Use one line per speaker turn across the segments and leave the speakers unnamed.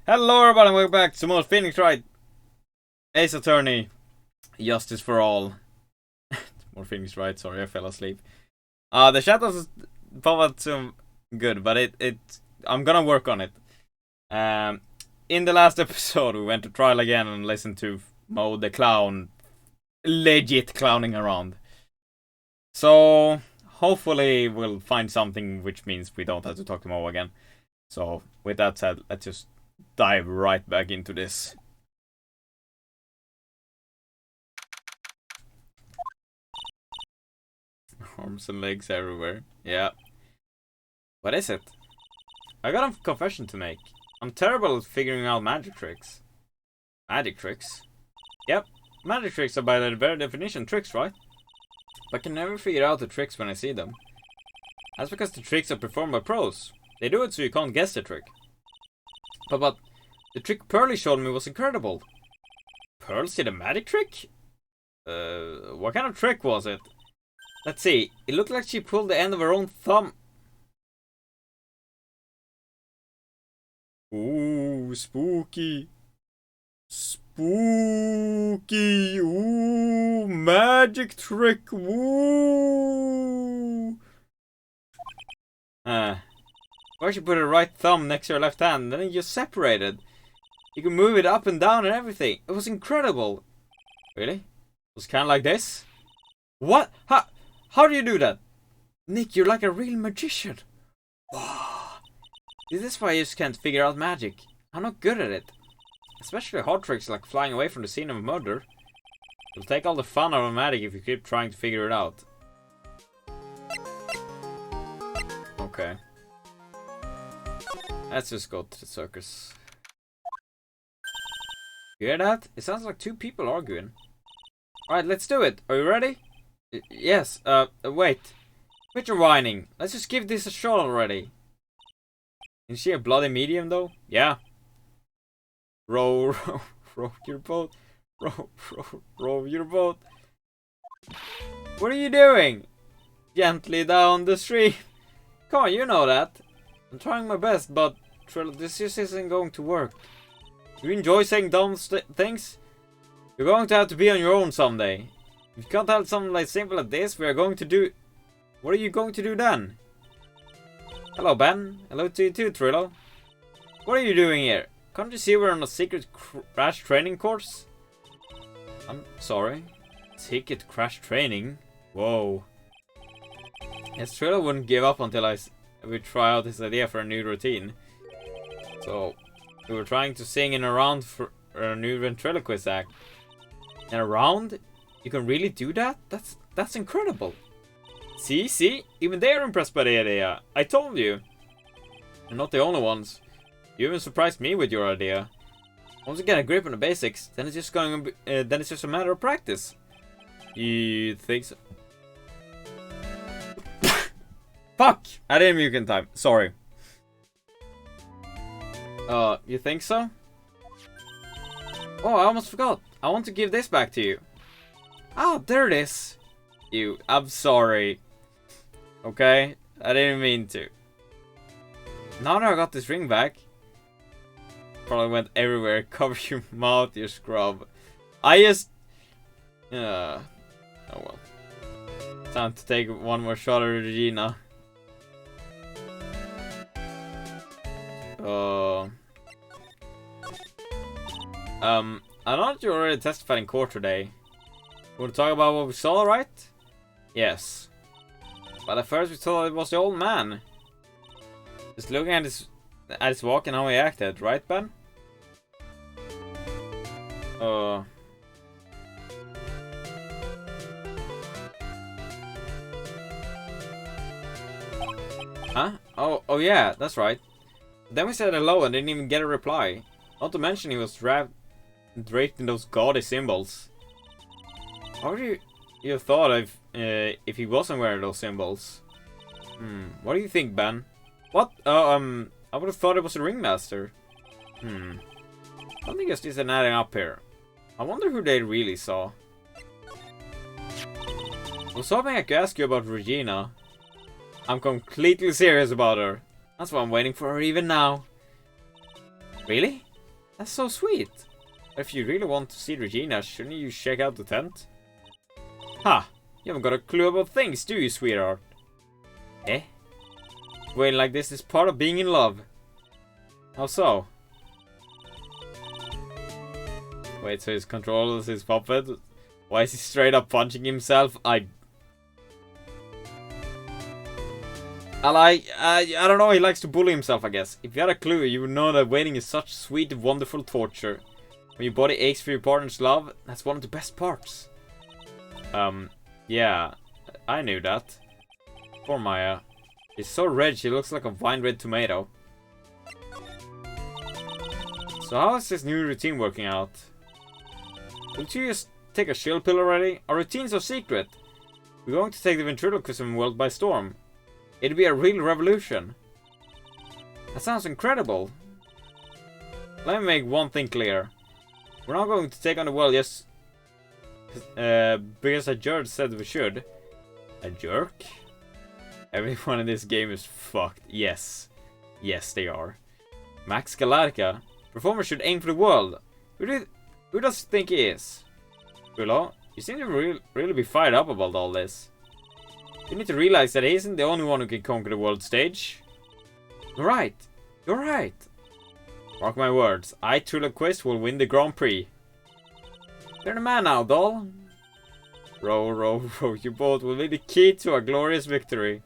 Hello everybody, welcome back to more Phoenix Wright, Ace Attorney, Justice for All. More Phoenix Wright, sorry I fell asleep. The chat was probably too good, but I'm gonna work on it. In the last episode we went to trial again and listened to Mo the Clown legit clowning around. So hopefully we'll find something which means we don't have to talk to Mo again. So with that said, let's just dive right back into this. Arms and legs everywhere. Yeah. What is it? I got a confession to make. I'm terrible at figuring out magic tricks. Magic tricks? Yep. Magic tricks are by their very definition tricks, right? But I can never figure out the tricks when I see them. That's because the tricks are performed by pros. They do it so you can't guess the trick. But the trick Pearly showed me was incredible. Pearl did a magic trick? What kind of trick was it? Let's see. It looked like she pulled the end of her own thumb. Ooh, spooky. Spooky. Ooh, magic trick. Ooh. Why she put her right thumb next to her left hand, then it just separated. You can move it up and down and everything. It was incredible. Really? It was kind of like this? What? How do you do that? Nick, you're like a real magician. Wow. This is why I just can't figure out magic. I'm not good at it. Especially hard tricks like flying away from the scene of a murder. It'll take all the fun out of magic if you keep trying to figure it out. Okay. Let's just go to the circus. You hear that? It sounds like two people arguing. Alright, let's do it. Are you ready? Yes, wait. Quit your whining. Let's just give this a shot already. Is she a bloody medium though? Yeah. Row your boat. Row your boat. What are you doing? Gently down the stream. Come on, you know that. I'm trying my best, but this just isn't going to work. Do you enjoy saying dumb things? You're going to have to be on your own someday. If you can't have something like simple as this, we are going to do... What are you going to do then? Hello, Ben. Hello to you too, Trillo. What are you doing here? Can't you see we're on a secret crash training course? I'm sorry. Secret crash training? Whoa. Yes, Trillo wouldn't give up until we try out his idea for a new routine. So, we were trying to sing in a round for a new ventriloquist act. In a round? You can really do that? That's incredible. See? Even they are impressed by the idea. I told you. You're not the only ones. You even surprised me with your idea. Once you get a grip on the basics, then it's just a matter of practice. You think so? Fuck! I didn't mute in time. Sorry. You think so? Oh, I almost forgot. I want to give this back to you. Oh, there it is. I'm sorry. Okay? I didn't mean to. Now that I got this ring back. Probably went everywhere. Cover your mouth, you scrub. I just... oh well. Time to take one more shot at Regina. I know that you already testified in court today. Want to talk about what we saw, right? Yes. But at first we thought it was the old man. Just looking at his walk and how he acted, right, Ben? Huh? Oh yeah, that's right. Then we said hello and didn't even get a reply. Not to mention he was draped in those gaudy symbols. How would you have thought if he wasn't wearing those symbols? What do you think, Ben? What? I would have thought it was a ringmaster. Something just isn't adding up here. I wonder who they really saw. I was hoping I could ask you about Regina. I'm completely serious about her. That's why I'm waiting for her even now. Really? That's so sweet. If you really want to see Regina, shouldn't you check out the tent? Ha! You haven't got a clue about things, do you, sweetheart? Eh? Waiting like this is part of being in love. How so? Wait, so his controller is his puppet? Why is he straight up punching himself? I don't know, he likes to bully himself, I guess. If you had a clue, you would know that waiting is such sweet, wonderful torture. When your body aches for your partner's love, that's one of the best parts. Yeah, I knew that. Poor Maya. She's so red, she looks like a wine-red tomato. So how is this new routine working out? Don't you just take a chill pill already? Our routine's so secret. We're going to take the ventriloquism world by storm. It'd be a real revolution. That sounds incredible. Let me make one thing clear. We're not going to take on the world just because a jerk said we should. A jerk? Everyone in this game is fucked. Yes. Yes, they are. Max Galactica. Performers should aim for the world. Who does he think he is? Willow, you seem to really be fired up about all this. You need to realize that he isn't the only one who can conquer the world stage. You're right. You're right. Mark my words. I, Truloquist, will win the Grand Prix. You're the man now, doll. Row, row, row. You both will be the key to a glorious victory.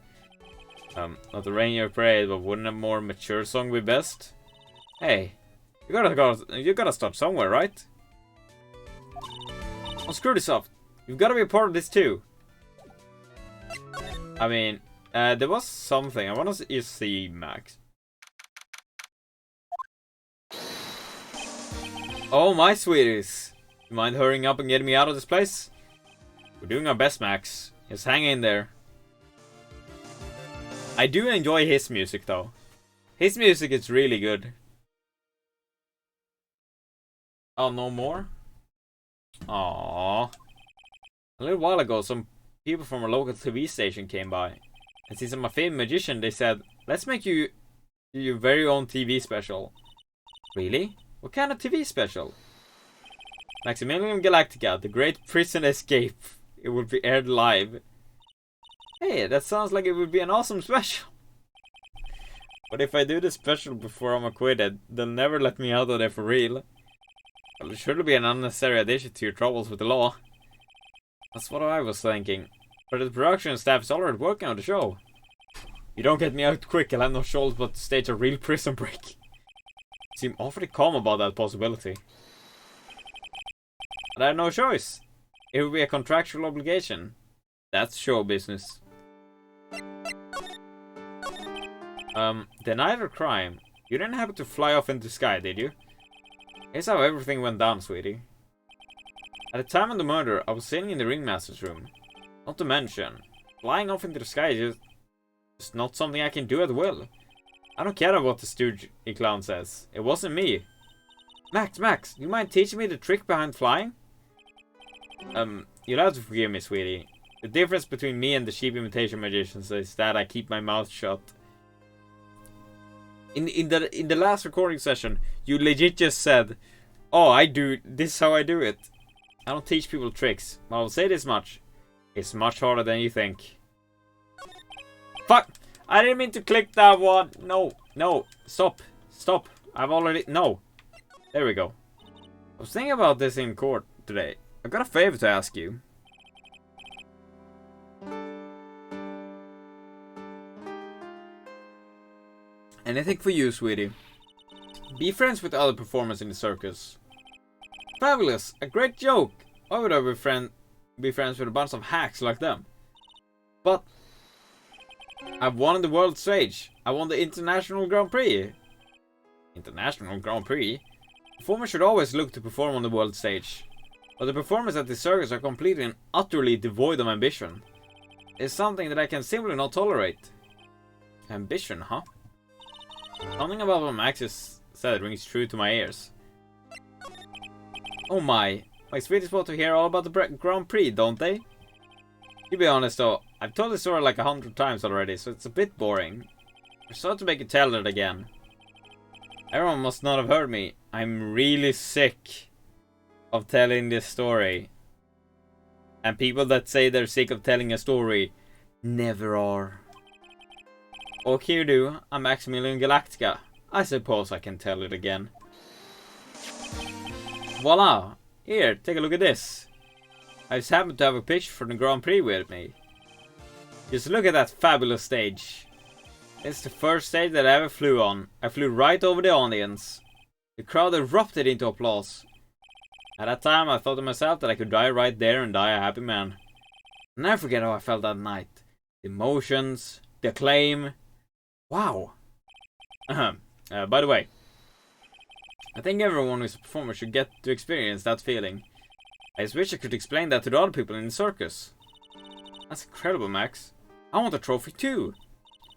Not the Rainier Parade, but wouldn't a more mature song be best? Hey, you gotta start somewhere, right? Oh, screw this up. You've gotta be a part of this too. I mean, there was something. I wanna see Max. Oh, my sweeties. You mind hurrying up and getting me out of this place? We're doing our best, Max. Just hang in there. I do enjoy his music, though. His music is really good. Oh, no more? Aww. A little while ago, some people from a local TV station came by. And since I'm a famous magician, they said, let's make you your very own TV special. Really? What kind of TV special? Maximilian Galactica, the Great Prison Escape. It will be aired live. Hey, that sounds like it would be an awesome special. But if I do the special before I'm acquitted, they'll never let me out of there for real. Well, it should be an unnecessary addition to your troubles with the law. That's what I was thinking. But the production staff is already working on the show. You don't get me out quick, I'll have no choice but to stage a real prison break. You seem awfully calm about that possibility. But I have no choice. It would be a contractual obligation. That's show business. Denied or crime? You didn't happen to fly off into the sky, did you? Here's how everything went down, sweetie. At the time of the murder, I was sitting in the ringmaster's room. Not to mention, flying off into the sky is just not something I can do at will. I don't care what the stooge clown says. It wasn't me. Max, you mind teaching me the trick behind flying? You'll have to forgive me, sweetie. The difference between me and the cheap imitation magicians is that I keep my mouth shut. In the last recording session, you legit just said, "Oh, this is how I do it." I don't teach people tricks. But I'll say this much: it's much harder than you think. Fuck! I didn't mean to click that one. No, stop. I've already no. There we go. I was thinking about this in court today. I've got a favor to ask you. Anything for you, sweetie. Be friends with other performers in the circus. Fabulous! A great joke! Why would I be friends with a bunch of hacks like them? But I've won the world stage. I won the International Grand Prix. International Grand Prix? Performers should always look to perform on the world stage. But the performers at the circus are completely and utterly devoid of ambition. It's something that I can simply not tolerate. Ambition, huh? Something about what Max has said rings true to my ears. Oh my sweeties want to hear all about the Grand Prix, don't they? To be honest though, I've told this story like 100 times already, so it's a bit boring. I started to make you tell it again. Everyone must not have heard me. I'm really sick of telling this story. And people that say they're sick of telling a story never are. Okay, you do. I'm Maximilian Galactica. I suppose I can tell it again. Voila! Here, take a look at this. I just happen to have a picture from the Grand Prix with me. Just look at that fabulous stage. It's the first stage that I ever flew on. I flew right over the audience. The crowd erupted into applause. At that time, I thought to myself that I could die right there and die a happy man. I'll never forget how I felt that night. The emotions, the acclaim. Wow. By the way, I think everyone who's a performer should get to experience that feeling. I just wish I could explain that to the other people in the circus. That's incredible, Max. I want a trophy too.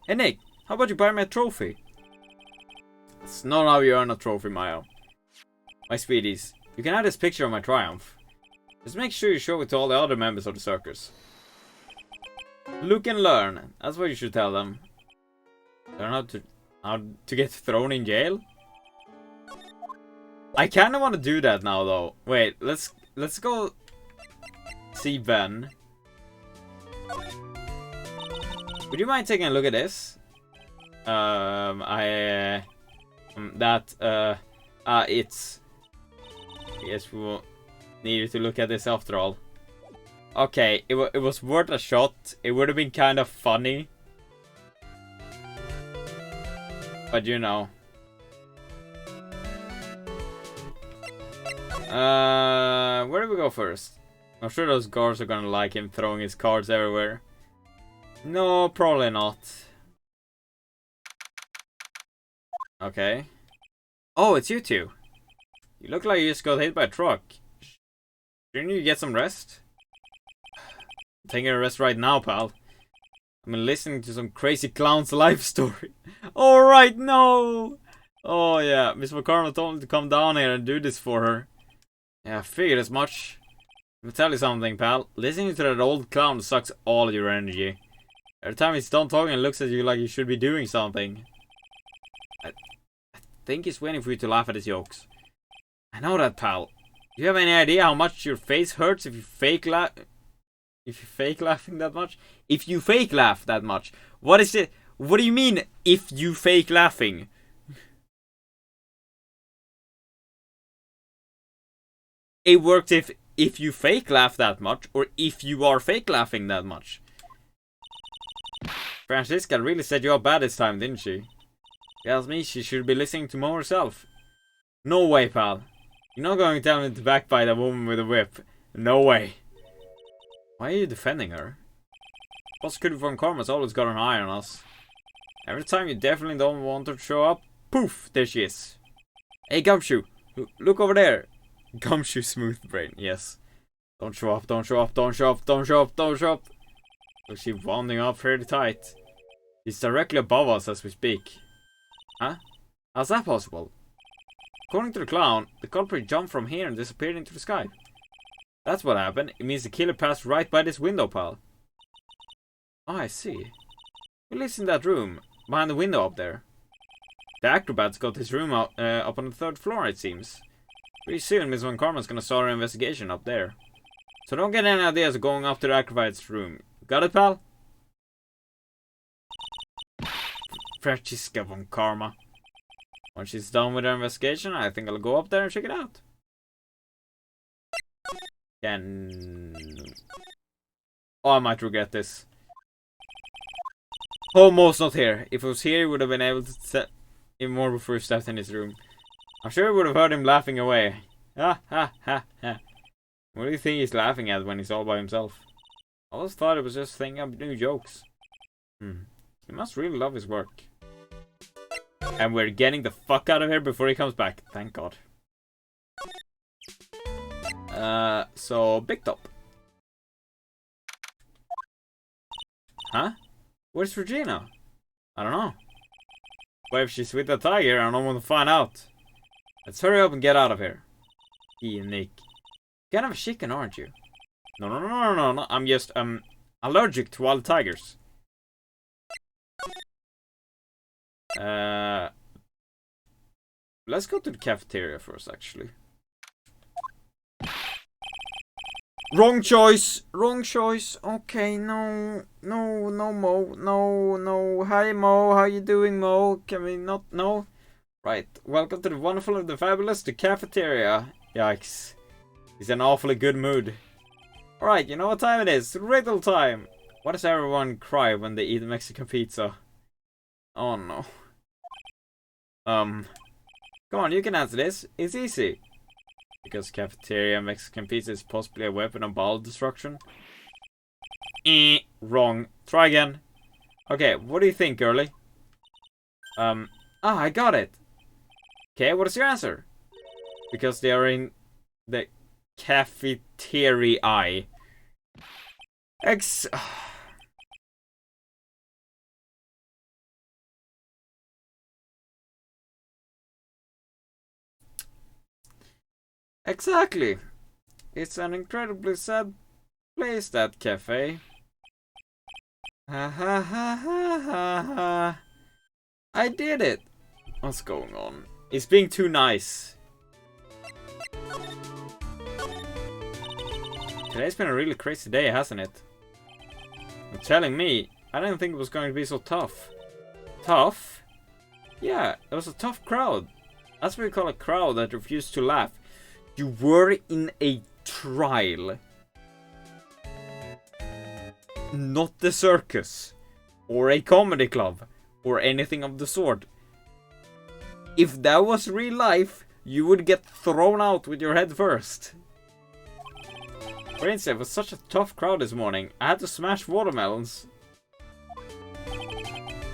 Hey Nick, how about you buy me a trophy? That's not how you earn a trophy, Maya. My sweeties, you can have this picture of my triumph. Just make sure you show it to all the other members of the circus. Look and learn. That's what you should tell them. Learn how to get thrown in jail? I kinda wanna do that now though. Wait, let's go see Ben. Would you mind taking a look at this? It's... I guess we will need to look at this after all. Okay, it was worth a shot. It would have been kind of funny. But you know. Where do we go first? I'm sure those guards are gonna like him throwing his cards everywhere. No, probably not. Okay. Oh, it's you two. You look like you just got hit by a truck. Shouldn't you get some rest? I'm taking a rest right now, pal. I've been listening to some crazy clown's life story. Alright, no! Oh yeah, Miss McCormick told me to come down here and do this for her. Yeah, I figured as much. Let me tell you something, pal. Listening to that old clown sucks all your energy. Every time he's done talking and looks at you like you should be doing something. I think he's waiting for you to laugh at his jokes. I know that, pal. Do you have any idea how much your face hurts if you fake laugh? If you fake laughing that much? If you fake laugh that much? What is it? What do you mean, if you fake laughing? It works if you fake laugh that much, or if you are fake laughing that much. Francisca really set you up bad this time, didn't she? Tells me she should be listening to Mo herself. No way, pal. You're not going to tell me to backbite a woman with a whip. No way. Why are you defending her? Prosecutor von Karma's always got an eye on us. Every time you definitely don't want her to show up, poof, there she is. Hey, Gumshoe, look over there. Gumshoe smooth brain, yes. Don't show up, don't show up, don't show up, don't show up, don't show up. Looks she's winding up fairly tight. He's directly above us as we speak. Huh? How's that possible? According to the clown, the culprit jumped from here and disappeared into the sky. That's what happened. It means the killer passed right by this window, pal. Oh, I see. Who lives in that room? Behind the window up there. The acrobat's got his room up on the 3rd floor, it seems. Pretty soon, Miss Von Karman's gonna start her investigation up there. So don't get any ideas of going up to the acrobat's room. Got it, pal? Francisca Von Karma. When she's done with her investigation, I think I'll go up there and check it out. Oh, I might regret this. Oh, Mo's not here. If he was here, he would have been able to set him more before he stepped in his room. I'm sure he would have heard him laughing away. Ha ha ha ha. What do you think he's laughing at when he's all by himself? I always thought it was just thinking up new jokes. He must really love his work. And we're getting the fuck out of here before he comes back. Thank God. So Big Top. Huh? Where's Regina? I don't know. What if she's with the tiger? I don't want to find out. Let's hurry up and get out of here. Nick. Kind of a chicken, aren't you? No. I'm just allergic to wild tigers. Let's go to the cafeteria first, actually. Wrong choice! Wrong choice! Okay, no, no, no, Mo. No, no. Hi, Mo. How you doing, Mo? Can we not? No? Right. Welcome to the wonderful and the fabulous, the cafeteria. Yikes. He's in an awfully good mood. Alright, you know what time it is? Riddle time! Why does everyone cry when they eat Mexican pizza? Oh no. Come on, you can answer this. It's easy. Because cafeteria Mexican pizza is possibly a weapon of bowel destruction? Wrong. Try again. Okay, what do you think, girlie? I got it. Okay, what is your answer? Because they are in the cafeteria. Exactly. It's an incredibly sad place, that cafe. Ha ha ha ha ha ha. I did it. What's going on? It's being too nice. Today's been a really crazy day, hasn't it? You're telling me. I didn't think it was going to be so tough. Tough? Yeah, it was a tough crowd. That's what we call a crowd that refused to laugh. You were in a trial. Not the circus. Or a comedy club. Or anything of the sort. If that was real life, you would get thrown out with your head first. For instance, it was such a tough crowd this morning. I had to smash watermelons.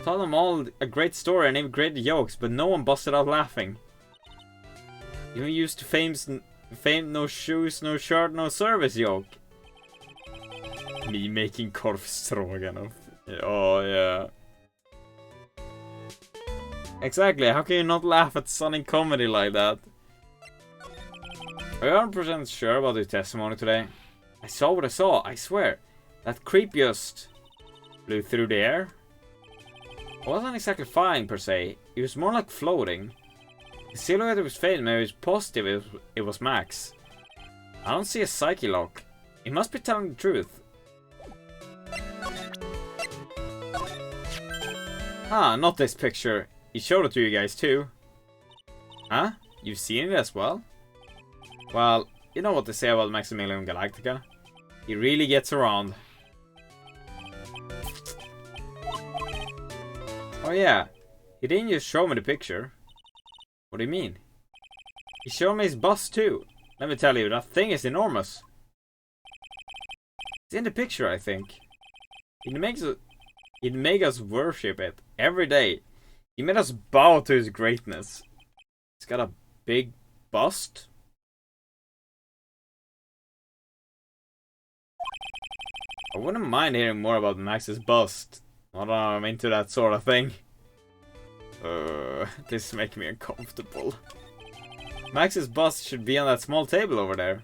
Told them all a great story and even great jokes, but no one busted out laughing. Even used to fame's no shoes, no shirt, no service joke. Me making korv stroganoff. Oh yeah. Exactly, how can you not laugh at stunning comedy like that? Are you 100% sure about your testimony today? I saw what I saw, I swear. That creep just flew through the air. It wasn't exactly flying per se, it was more like floating. The silhouette was fading, maybe it was positive it was Max. I don't see a psyche lock. He must be telling the truth. Ah, not this picture. He showed it to you guys too. Huh? You've seen it as well? Well, you know what they say about Maximilian Galactica. He really gets around. Oh yeah, he didn't just show me the picture. What do you mean? He showed me his bus too. Let me tell you, that thing is enormous. It's in the picture, I think. It makes us worship it every day. He made us bow to his greatness. He's got a big bust. I wouldn't mind hearing more about Max's bust. I don't know, I'm into that sort of thing. This is making me uncomfortable. Max's bust should be on that small table over there.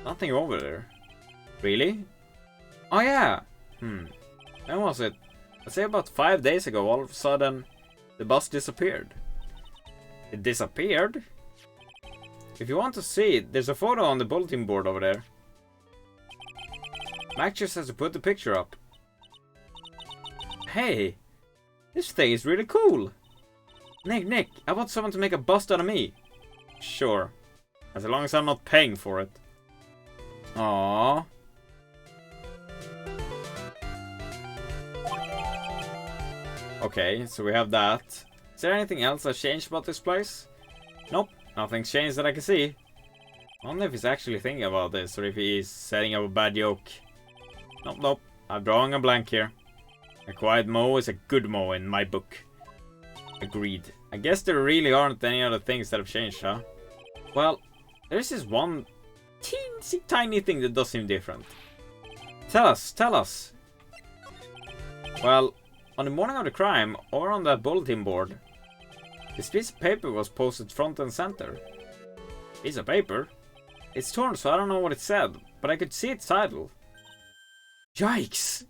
Nothing over there. Really? Oh yeah! When was it? I'd say about 5 days ago, all of a sudden, the bust disappeared. It disappeared? If you want to see it, there's a photo on the bulletin board over there. Max just has to put the picture up. Hey! This thing is really cool! Nick, I want someone to make a bust out of me. Sure. As long as I'm not paying for it. Aww. Okay, so we have that. Is there anything else that's changed about this place? Nope, nothing's changed that I can see. I wonder if he's actually thinking about this, or if he's setting up a bad joke. Nope, I'm drawing a blank here. A quiet Mo is a good Mo in my book. Agreed. I guess there really aren't any other things that have changed, huh? Well, there's this one teensy tiny thing that does seem different. Tell us. Well, on the morning of the crime, over on that bulletin board, this piece of paper was posted front and center. Piece of paper? It's torn, so I don't know what it said, but I could see its title. Yikes!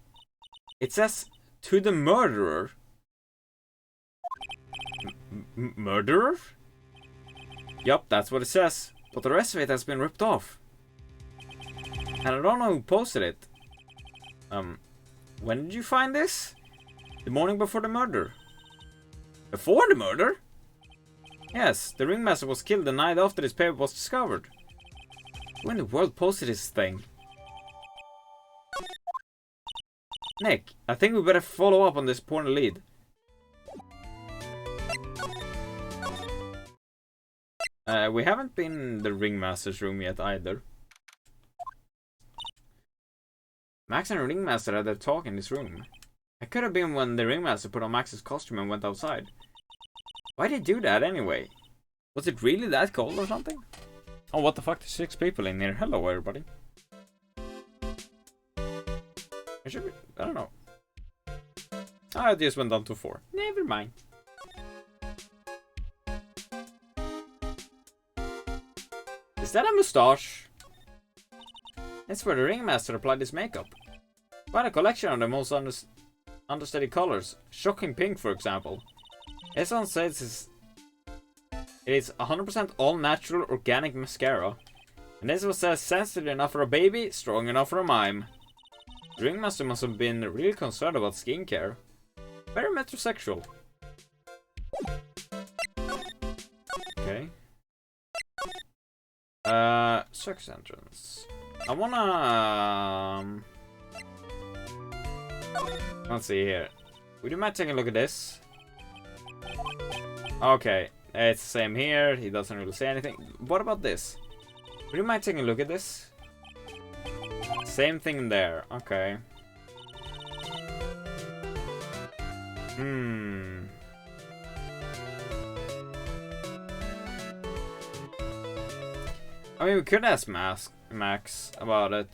It says, "To the murderer." Murderer? Yup, that's what it says. But the rest of it has been ripped off. And I don't know who posted it. When did you find this? The morning before the murder. Before the murder? Yes, the ringmaster was killed the night after this paper was discovered. Who in the world posted this thing? Nick, I think we better follow up on this important lead. We haven't been in the ringmaster's room yet either. Max and the ringmaster had their talk in this room. It could have been when the ringmaster put on Max's costume and went outside. Why did he do that anyway? Was it really that cold or something? Oh, what the fuck? There's 6 people in here. Hello, everybody. I don't know. I just went down to 4. Never mind. Is that a mustache? That's where the ringmaster applied his makeup. Quite a collection of the most understudy colors. Shocking pink, for example. Eson says it is 100% all natural organic mascara. And this was sensitive enough for a baby, strong enough for a mime. The ringmaster must have been really concerned about skincare. Very metrosexual. Okay. Circus entrance. I wanna... let's see here. Would you mind taking a look at this? Okay, it's the same here. He doesn't really say anything. What about this? Would you mind taking a look at this? Same thing there. Okay. I mean, we could ask Max about it.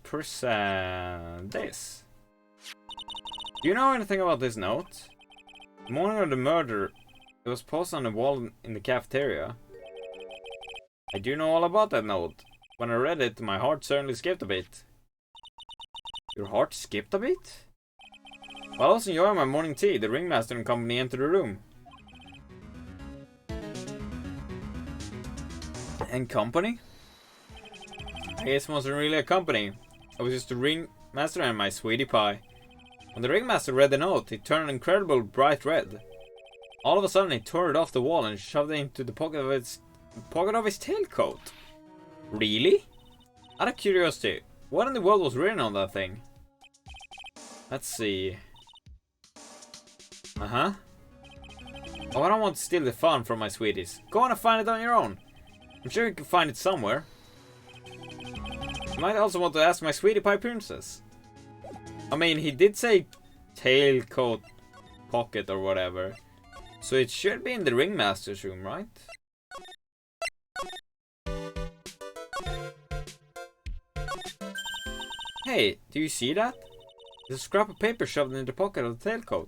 Present this. Do you know anything about this note? The morning of the murder, it was posted on the wall in the cafeteria. I do know all about that note. When I read it, my heart certainly skipped a bit. Your heart skipped a bit? While I was enjoying my morning tea, the ringmaster and company entered the room. And company? I guess it wasn't really a company. It was just the ringmaster and my sweetie pie. When the ringmaster read the note, it turned an incredible bright red. All of a sudden, he tore it off the wall and shoved it into the pocket of his tailcoat. Really? Out of curiosity, what in the world was written on that thing? Let's see. Oh, I don't want to steal the fun from my sweeties. Go on and find it on your own. I'm sure you can find it somewhere. You might also want to ask my sweetie pie princess. I mean, he did say tailcoat pocket or whatever. So it should be in the ringmaster's room, right? Hey, do you see that? There's a scrap of paper shoved in the pocket of the tailcoat.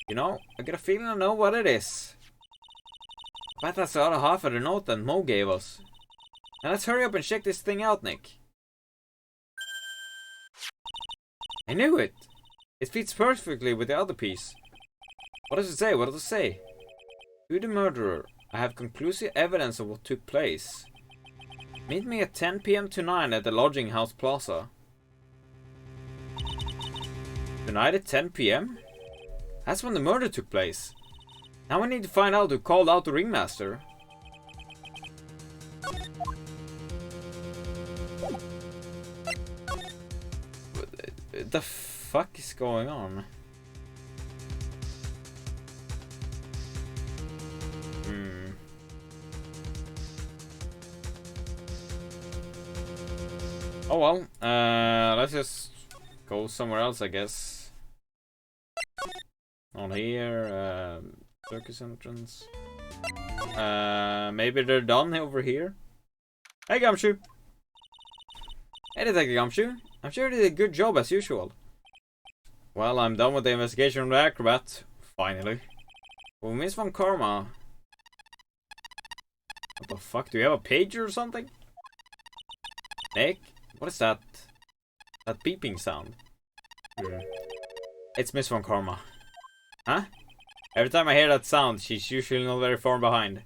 You know, I get a feeling I know what it is. I bet that's the other half of the note that Mo gave us. Now let's hurry up and check this thing out, Nick. I knew it! It fits perfectly with the other piece. What does it say? What does it say? To the murderer, I have conclusive evidence of what took place. Meet me at 10 PM tonight at the Lodging House Plaza. Tonight at 10 PM? That's when the murder took place. Now we need to find out who called out the ringmaster. What the fuck is going on? Oh well, let's just go somewhere else, I guess. On here, circus entrance. Maybe they're done over here. Hey, Gumshoe! Hey, Detective Gumshoe. I'm sure you did a good job as usual. Well, I'm done with the investigation of the acrobat. Finally. Well, Miss Von Karma. What the fuck? Do you have a pager or something? Nick? What is that? That beeping sound? Yeah. It's Miss Von Karma. Huh? Every time I hear that sound, she's usually not very far behind.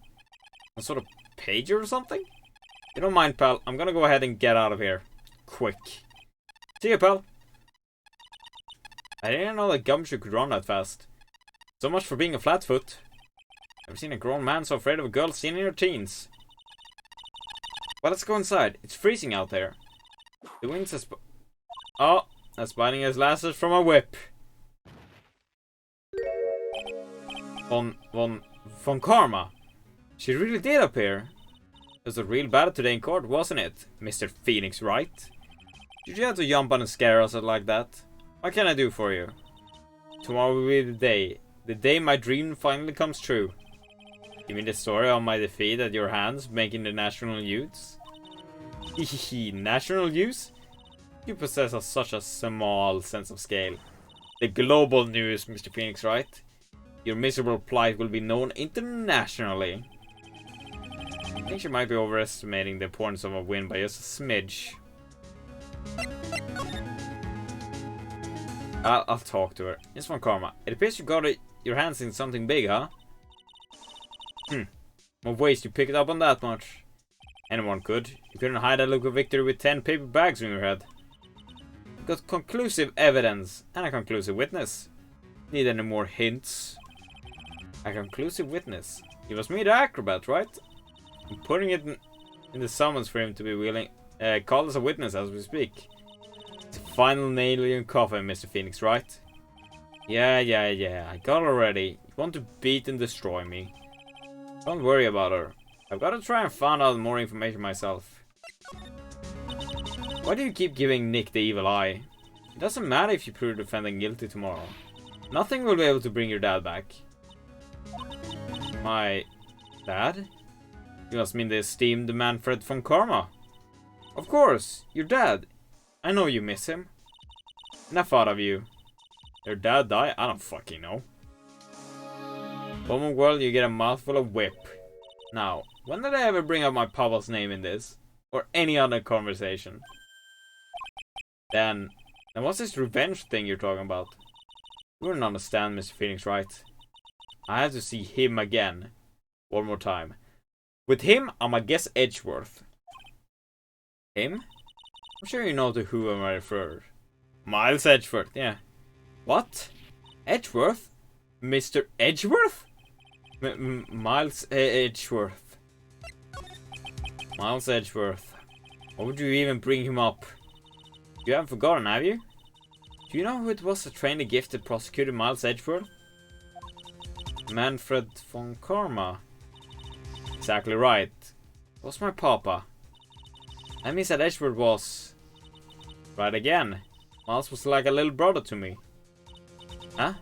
Some sort of pager or something? You don't mind, pal. I'm gonna go ahead and get out of here. Quick. See you, pal. I didn't know that Gumshoe could run that fast. So much for being a flatfoot. Never seen a grown man so afraid of a girl seen in her teens. Well, let's go inside. It's freezing out there. The wind's that's biting his lashes from a whip. Von Karma. She really did appear. It was a real battle today in court, wasn't it, Mr. Phoenix Wright? Did you have to jump on and scare us like that? What can I do for you? Tomorrow will be the day my dream finally comes true. You mean the story of my defeat at your hands, making the national news? Hehehe, national news? You possess such a small sense of scale. The global news, Mr. Phoenix Wright. Your miserable plight will be known internationally. I think she might be overestimating the importance of a win by just a smidge. I'll talk to her. It's Von Karma. It appears you got your hands in something big, huh? What ways you pick it up on that much? Anyone could. You couldn't hide that look of victory with 10 paper bags on your head. You got conclusive evidence and a conclusive witness. Need any more hints? A conclusive witness. It was me, the acrobat, right? I'm putting it in the summons for him to be willing, called as a witness as we speak. It's the final nail in your coffin, Mr. Phoenix, right? Yeah, I got it already. You want to beat and destroy me. Don't worry about her. I've got to try and find out more information myself. Why do you keep giving Nick the evil eye? It doesn't matter if you prove defending guilty tomorrow. Nothing will be able to bring your dad back. My dad? You must mean the esteemed Manfred von Karma. Of course, your dad. I know you miss him. Enough out of you. Your dad died? I don't fucking know. Woman world, you get a mouthful of whip. Now, when did I ever bring up my papa's name in this? Or any other conversation? Then what's this revenge thing you're talking about? You wouldn't understand, Mr. Phoenix, right? I have to see him again. One more time. With him, I'm a guess Edgeworth. Him? I'm sure you know to who I refer. Miles Edgeworth, yeah. What? Edgeworth? Mr. Edgeworth? Miles Edgeworth. Miles Edgeworth. Why would you even bring him up? You haven't forgotten, have you? Do you know who it was that trained the gifted prosecutor Miles Edgeworth? Manfred von Karma. Exactly right. It was my papa. That means that Edgeworth was... Right again. Miles was like a little brother to me. Huh?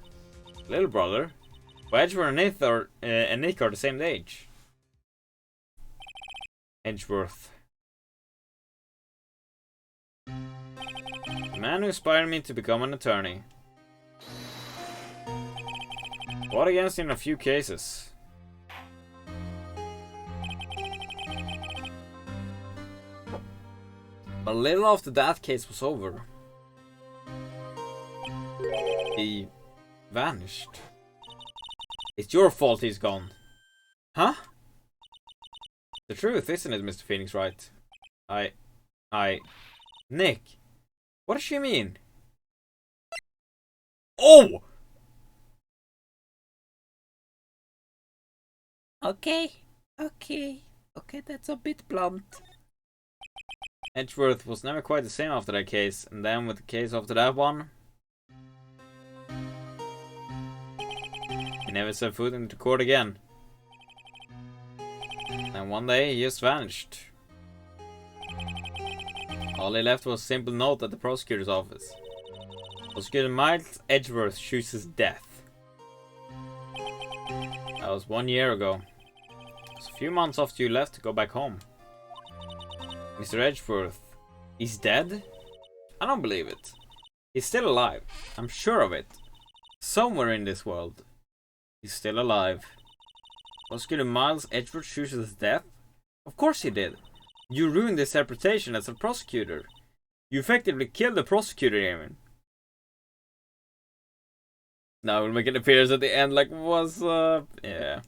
Little brother? Well, Edgeworth and Nick are the same age. Edgeworth. The man who inspired me to become an attorney. Fought against him in a few cases. But a little after that case was over, he vanished. It's your fault he's gone. Huh? The truth, isn't it, Mr. Phoenix, right? Nick. What does she mean? Oh! Okay, that's a bit blunt. Edgeworth was never quite the same after that case, and then with the case after that one, he never set foot into court again. And one day he just vanished. All he left was a simple note at the prosecutor's office. Prosecutor Miles Edgeworth chooses death. That was 1 year ago. It was a few months after you left to go back home. Mr. Edgeworth, he's dead? I don't believe it. He's still alive. I'm sure of it. Somewhere in this world, he's still alive. Prosecutor Miles Edgeworth chooses death? Of course he did. You ruined his reputation as a prosecutor. You effectively killed the prosecutor, even. Now we'll make it appears at the end like, what's up? Yeah.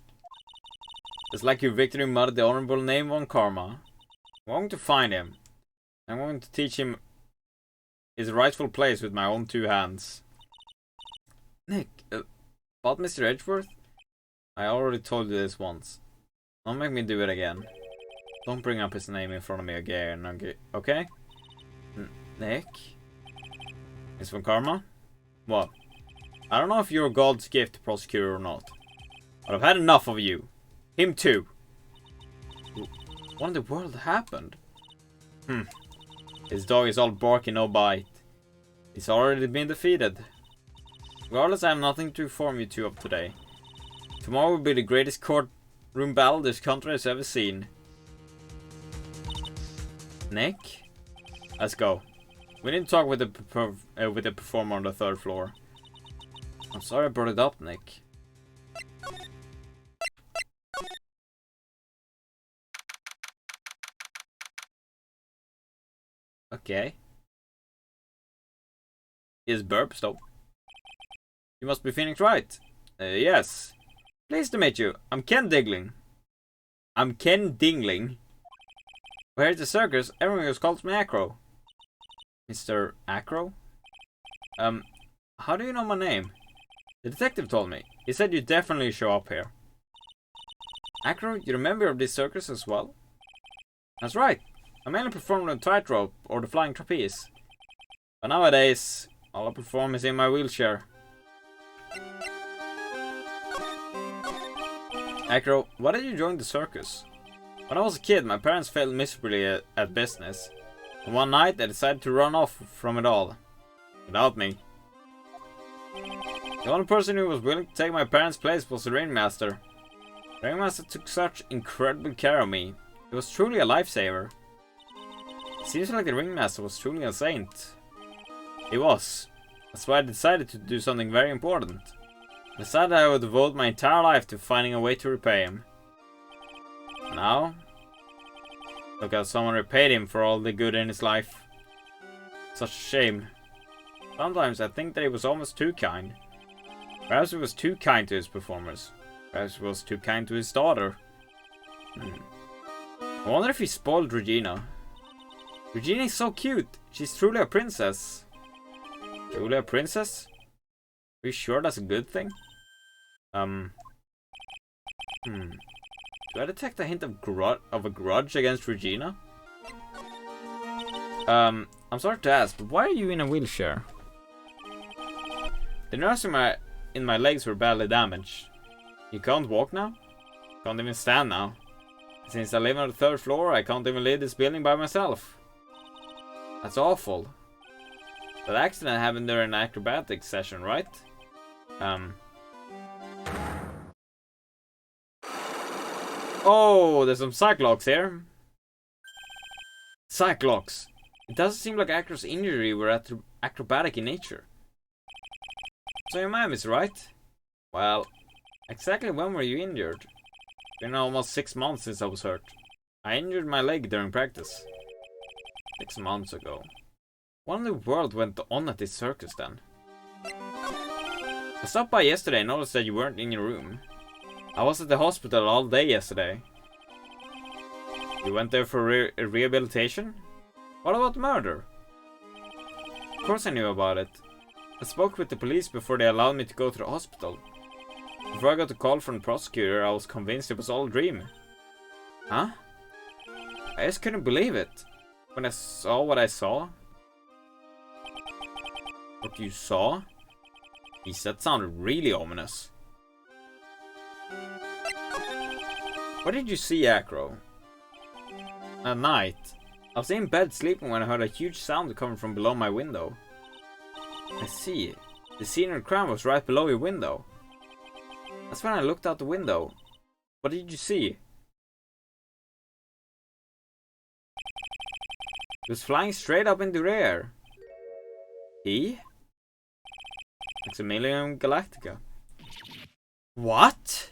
It's like your victory muttered the honorable name on Karma. I'm going to find him. I'm going to teach him his rightful place with my own 2 hands. Nick, about Mr. Edgeworth? I already told you this once. Don't make me do it again. Don't bring up his name in front of me again, okay? Nick? It's from Karma? What? I don't know if you're God's gift to prosecutor or not. But I've had enough of you. Him too. What in the world happened? His dog is all bark and no bite. He's already been defeated. Regardless, I have nothing to inform you two of today. Tomorrow will be the greatest courtroom battle this country has ever seen. Nick? Let's go. We need to talk with the performer on the 3rd floor. I'm sorry I brought it up, Nick. Okay. Is burps though. You must be Phoenix Wright. Yes. Pleased to meet you. I'm Ken Dingling. We're here at the circus. Everyone just calls me Acro. Mr. Acro? How do you know my name? The detective told me. He said you'd definitely show up here. Acro, you're a member of this circus as well? That's right. I mainly perform on the tightrope or the flying trapeze. But nowadays, all I perform is in my wheelchair. Acro, why did you join the circus? When I was a kid, my parents failed miserably at business. And one night, they decided to run off from it all. Without me. The only person who was willing to take my parents' place was the ringmaster. The ringmaster took such incredible care of me. He was truly a lifesaver. It seems like the ringmaster was truly a saint. He was. That's why I decided to do something very important. I decided I would devote my entire life to finding a way to repay him. Now, look how someone repaid him for all the good in his life. Such a shame. Sometimes I think that he was almost too kind. Perhaps he was too kind to his performers. Perhaps he was too kind to his daughter. I wonder if he spoiled Regina. Regina is so cute. She's truly a princess. Truly a princess? Are you sure that's a good thing? Do I detect a hint of a grudge against Regina? I'm sorry to ask, but why are you in a wheelchair? The nerves in my legs were badly damaged. You can't walk now? Can't even stand now. Since I live on the 3rd floor, I can't even leave this building by myself. That's awful. That accident happened during an acrobatic session, right? Oh, there's some Cyclops here. Cyclops. It doesn't seem like Acro's injury were acrobatic in nature. So your mom is right. Well, exactly when were you injured? It's been almost 6 months since I was hurt. I injured my leg during practice. 6 months ago. What in the world went on at this circus then? I stopped by yesterday and noticed that you weren't in your room. I was at the hospital all day yesterday. You went there for rehabilitation? What about murder? Of course I knew about it. I spoke with the police before they allowed me to go to the hospital. Before I got a call from the prosecutor, I was convinced it was all a dream. Huh? I just couldn't believe it. When I saw what I saw. What you saw? Geez, that sounded really ominous. What did you see, Acro? At night. I was in bed sleeping when I heard a huge sound coming from below my window. I see. The scene in the crime was right below your window. That's when I looked out the window. What did you see? It was flying straight up into the air. He? Maximilian Galactica. What?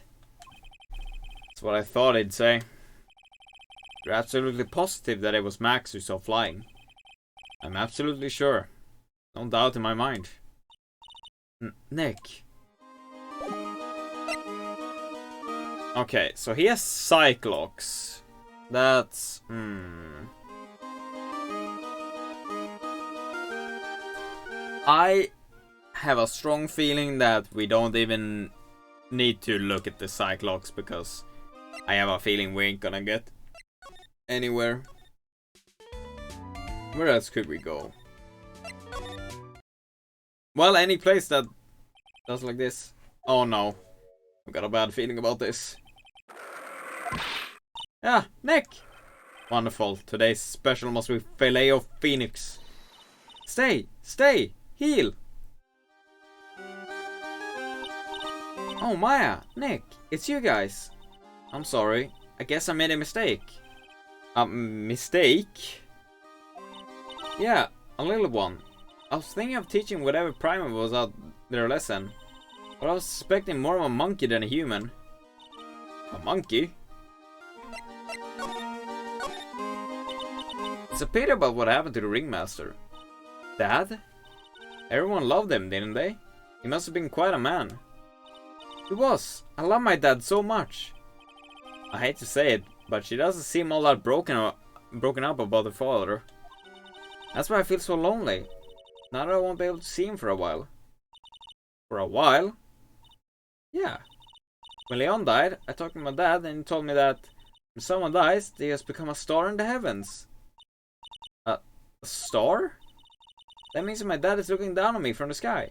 That's what I thought he'd say. You're absolutely positive that it was Max who saw flying. I'm absolutely sure. No doubt in my mind. Nick, Okay, so he has Cyclops. That's... I have a strong feeling that we don't even need to look at the Cyclops, because I have a feeling we ain't gonna get anywhere. Where else could we go? Well, any place that does like this. Oh no. I've got a bad feeling about this. Yeah, Nick! Wonderful. Today's special must be Filet of Phoenix. Stay! Stay! Heal! Oh, Maya! Nick! It's you guys! I'm sorry. I guess I made a mistake. A mistake? Yeah, a little one. I was thinking of teaching whatever primer was out their lesson. But I was suspecting more of a monkey than a human. A monkey? It's a pity about what happened to the ringmaster. Dad? Everyone loved him, didn't they? He must have been quite a man. He was. I love my dad so much. I hate to say it, but she doesn't seem all that broken up about her father. That's why I feel so lonely. Now that I won't be able to see him for a while. For a while? Yeah. When Leon died, I talked to my dad and he told me that when someone dies, they just become a star in the heavens. A star? That means that my dad is looking down on me from the sky.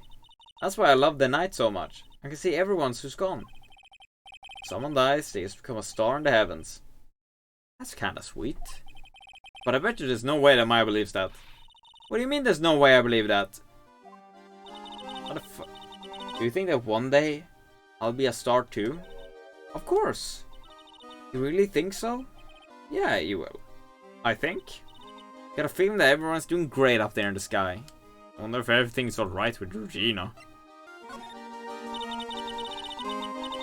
That's why I love the night so much. I can see everyone who's gone. Someone dies, they just become a star in the heavens. That's kinda sweet. But I bet you there's no way that Maya believes that. What do you mean there's no way I believe that? What the fuck? Do you think that one day I'll be a star too? Of course. You really think so? Yeah, you will. I think. Got a feeling that everyone's doing great up there in the sky. I wonder if everything's alright with Regina.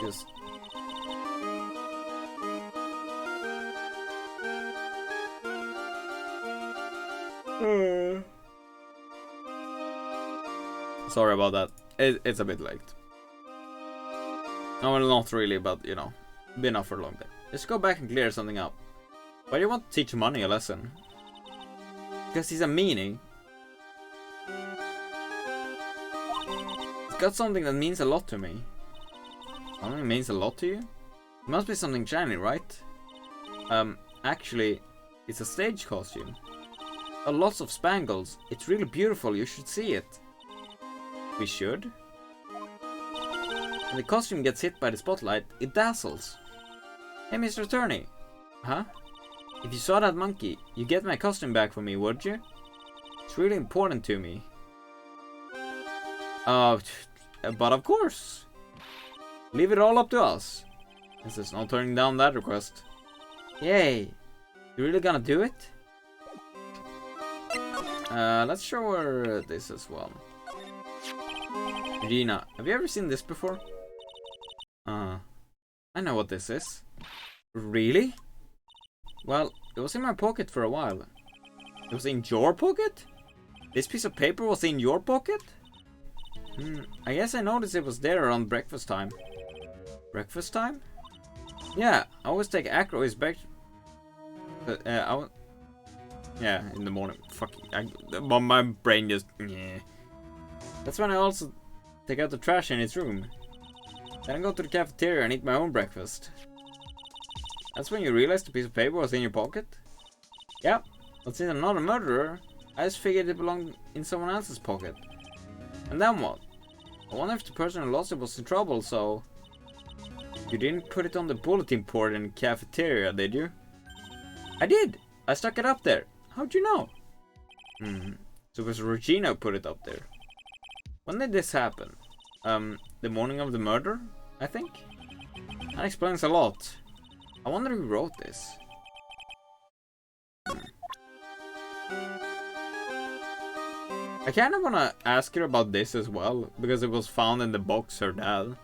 Just... Sorry about that. It's a bit late. No, well, not really, but you know, been off for a long day. Let's go back and clear something up. Why do you want to teach Money a lesson? Because he's a meanie. He's got something that means a lot to me. Something means a lot to you? It must be something shiny, right? Actually, it's a stage costume. Lots of spangles. It's really beautiful, you should see it. We should? When the costume gets hit by the spotlight, it dazzles. Hey, Mr. Attorney. Huh? If you saw that monkey, you'd get my costume back for me, would you? It's really important to me. But of course. Leave it all up to us. There's no turning down that request. Yay. You really gonna do it? Let's show her this as well. Regina, have you ever seen this before? I know what this is. Really? Well, it was in my pocket for a while. It was in your pocket? This piece of paper was in your pocket? I guess I noticed it was there around breakfast time. Breakfast time? Yeah, I always take Acro his breakfast. Yeah, in the morning. My brain just... Yeah. That's when I also take out the trash in his room. Then I go to the cafeteria and eat my own breakfast. That's when you realize the piece of paper was in your pocket? Yeah, but since I'm not a murderer, I just figured it belonged in someone else's pocket. And then what? I wonder if the person who lost it was in trouble, so... You didn't put it on the bulletin board in the cafeteria, did you? I did! I stuck it up there. How'd you know? So it was Regina who put it up there. When did this happen? The morning of the murder, I think? That explains a lot. I wonder who wrote this. I kind of want to ask her about this as well, because it was found in the box her dad.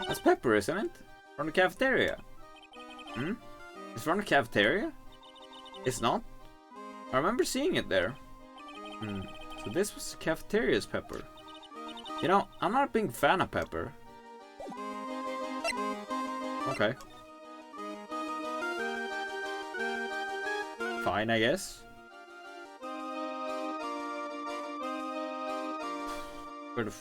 That's Pepper, isn't it? From the cafeteria. It's from the cafeteria? It's not? I remember seeing it there. So this was the cafeteria's Pepper. You know, I'm not a big fan of Pepper. Okay. Fine, I guess. Where the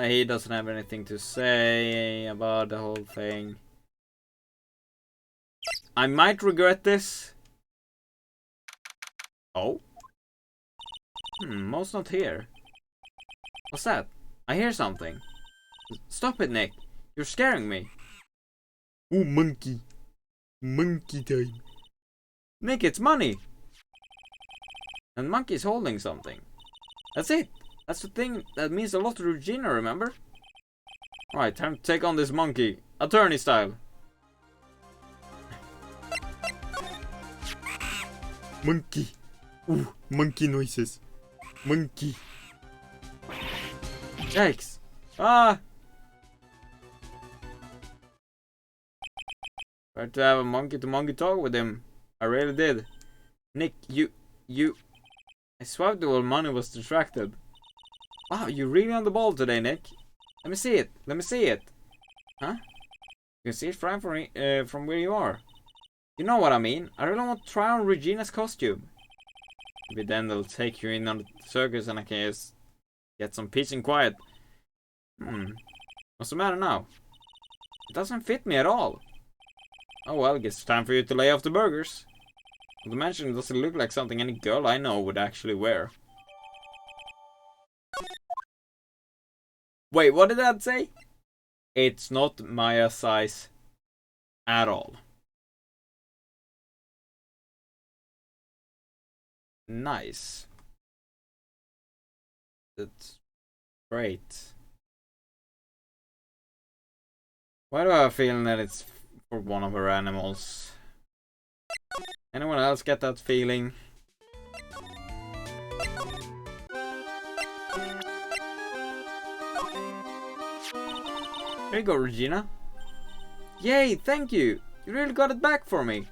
he doesn't have anything to say about the whole thing. I might regret this. Oh? Mo's not here. What's that? I hear something. Stop it, Nick. You're scaring me. Oh, monkey. Monkey time. Nick, it's money. And Monkey's holding something. That's it. That's the thing that means a lot to Regina, remember? Alright, time to take on this monkey. Attorney style. Monkey. Ooh, monkey noises. Monkey. Yikes. Ah! Tried to have a monkey-to-monkey talk with him. I really did. Nick, you... I swiped the whole money was distracted. Wow, you're really on the ball today, Nick. Let me see it. Let me see it. Huh? You can see it from where you are. You know what I mean. I really want to try on Regina's costume. Maybe then they'll take you in on the circus and I can just get some peace and quiet. What's the matter now? It doesn't fit me at all. Oh well, guess it's time for you to lay off the burgers. Not to mention, it doesn't look like something any girl I know would actually wear. Wait, what did that say? It's not Maya's size at all. Nice. That's great. Why do I have a feeling that it's for one of her animals? Anyone else get that feeling? Here you go, Regina. Yay, thank you. You really got it back for me.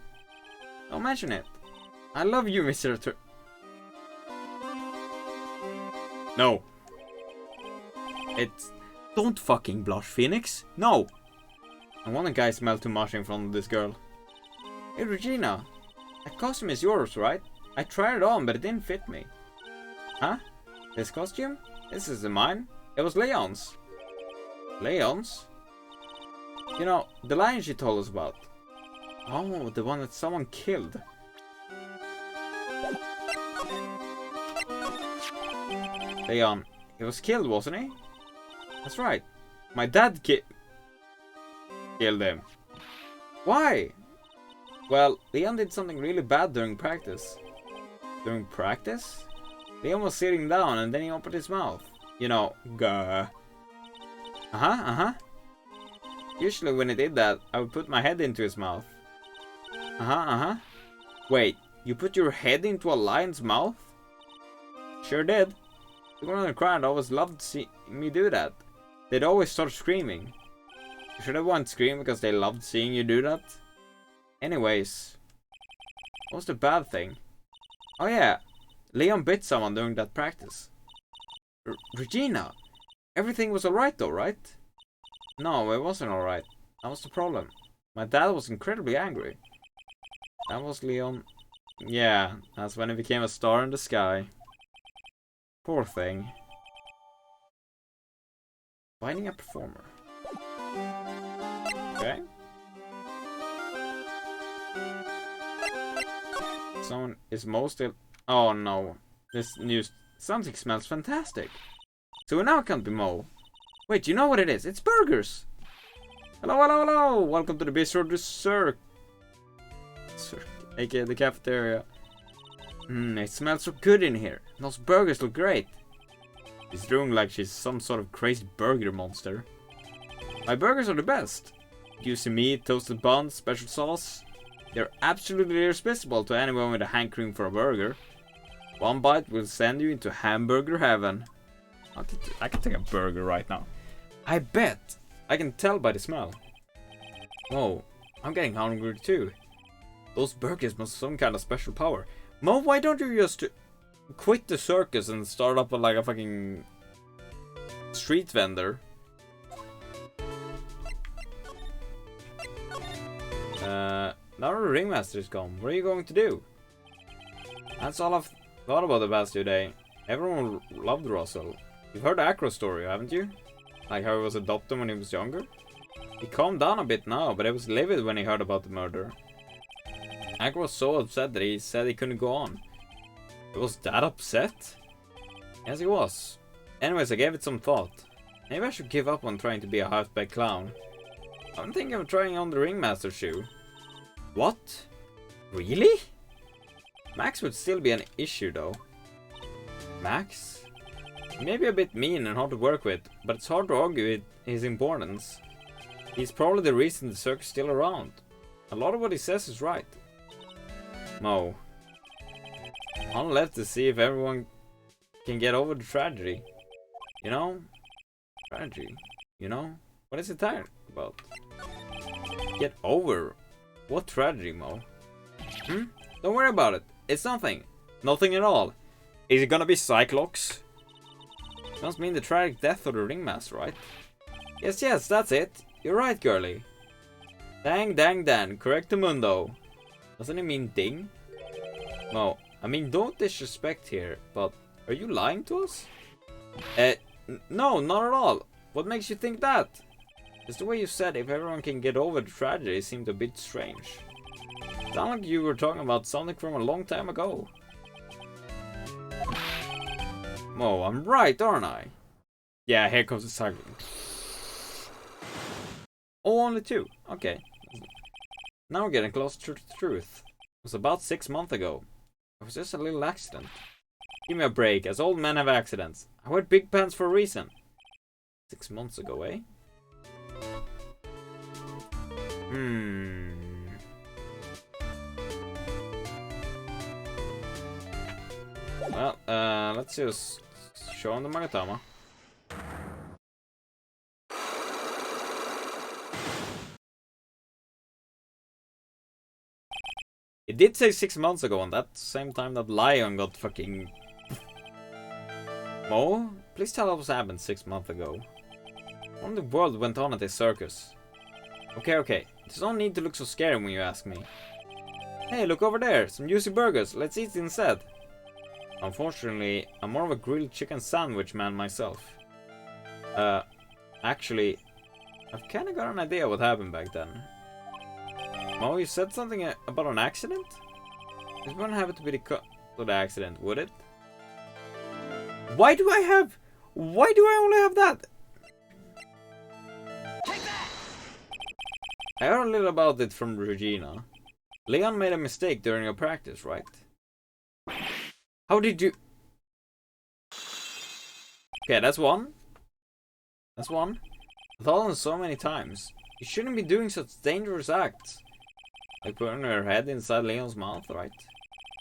Don't mention it. I love you, Mr. No. It's... Don't fucking blush, Phoenix. No. I want a guy smell too much in front of this girl. Hey, Regina. That costume is yours, right? I tried it on, but it didn't fit me. Huh? This costume? This isn't mine. It was Leon's. Leon's? You know, the lion she told us about. Oh, the one that someone killed. Leon, he was killed, wasn't he? That's right. My dad killed him. Why? Well, Leon did something really bad during practice. During practice? Leon was sitting down and then he opened his mouth. You know, gah. Usually when he did that, I would put my head into his mouth. Wait, you put your head into a lion's mouth? Sure did. People in the crowd always loved to see me do that. They'd always start screaming. Should everyone scream because they loved seeing you do that? Anyways, what was the bad thing? Oh yeah, Leon bit someone during that practice. Regina, everything was alright though, right? No, it wasn't alright. That was the problem. My dad was incredibly angry. That was Leon. Yeah, that's when he became a star in the sky. Poor thing. Finding a performer. Okay. Someone is mostly... Oh no. This news... Something smells fantastic. So now it can't be Mo. Wait, you know what it is? It's burgers! Hello, hello, hello! Welcome to the Berry Circus. AKA the cafeteria. It smells so good in here. Those burgers look great. She's doing like she's some sort of crazy burger monster. My burgers are the best. Juicy meat, toasted buns, special sauce. They're absolutely irresistible to anyone with a hankering for a burger. One bite will send you into hamburger heaven. I can take a burger right now. I bet. I can tell by the smell. Whoa, I'm getting hungry too. Those burgers must have some kind of special power. Mo, why don't you just quit the circus and start up like a fucking street vendor? Now the ringmaster is gone. What are you going to do? That's all I've thought about the past 2 days. Everyone loved Russell. You've heard the Acro story, haven't you? Like how he was adopted when he was younger? He calmed down a bit now, but he was livid when he heard about the murder. Acro was so upset that he said he couldn't go on. He was that upset? Yes, he was. Anyways, I gave it some thought. Maybe I should give up on trying to be a half-baked clown. I'm thinking of trying on the ringmaster shoe. What? Really? Max would still be an issue though. Max? He may be a bit mean and hard to work with, but it's hard to argue with his importance. He's probably the reason the circus is still around. A lot of what he says is right. Mo. I'm left to see if everyone can get over the tragedy. You know? Tragedy. You know? What is it tired about? Get over? What tragedy, Mo? Don't worry about it. It's nothing. Nothing at all. Is it gonna be Cyclops? Must mean the tragic death of the ringmaster, right? Yes, that's it. You're right, girlie. Dang, correctamundo. Doesn't it mean ding? No, I mean don't disrespect here, but are you lying to us? No, not at all. What makes you think that? Just the way you said if everyone can get over the tragedy seemed a bit strange. Sound like you were talking about something from a long time ago. Mo, I'm right, aren't I? Yeah, here comes the cycling. Oh, only 2. Okay. Now we're getting closer to the truth. It was about 6 months ago. It was just a little accident. Give me a break, as old men have accidents. I wear big pants for a reason. 6 months ago, eh? Well, let's just show him the Magatama. It did say 6 months ago, and that same time that Lion got fucking... Mo, please tell us what happened 6 months ago. What in the world went on at this circus? Okay. There's no need to look so scary when you ask me. Hey, look over there, some juicy burgers. Let's eat instead. Unfortunately, I'm more of a grilled chicken sandwich man myself. Actually, I've kinda got an idea what happened back then. Mo, you said something about an accident? This wouldn't happen to be the accident, would it? Why do I only have that? I heard a little about it from Regina. Leon made a mistake during your practice, right? How did you... Okay, that's one. That's one. I've told him so many times. You shouldn't be doing such dangerous acts. Like putting her head inside Leon's mouth, right?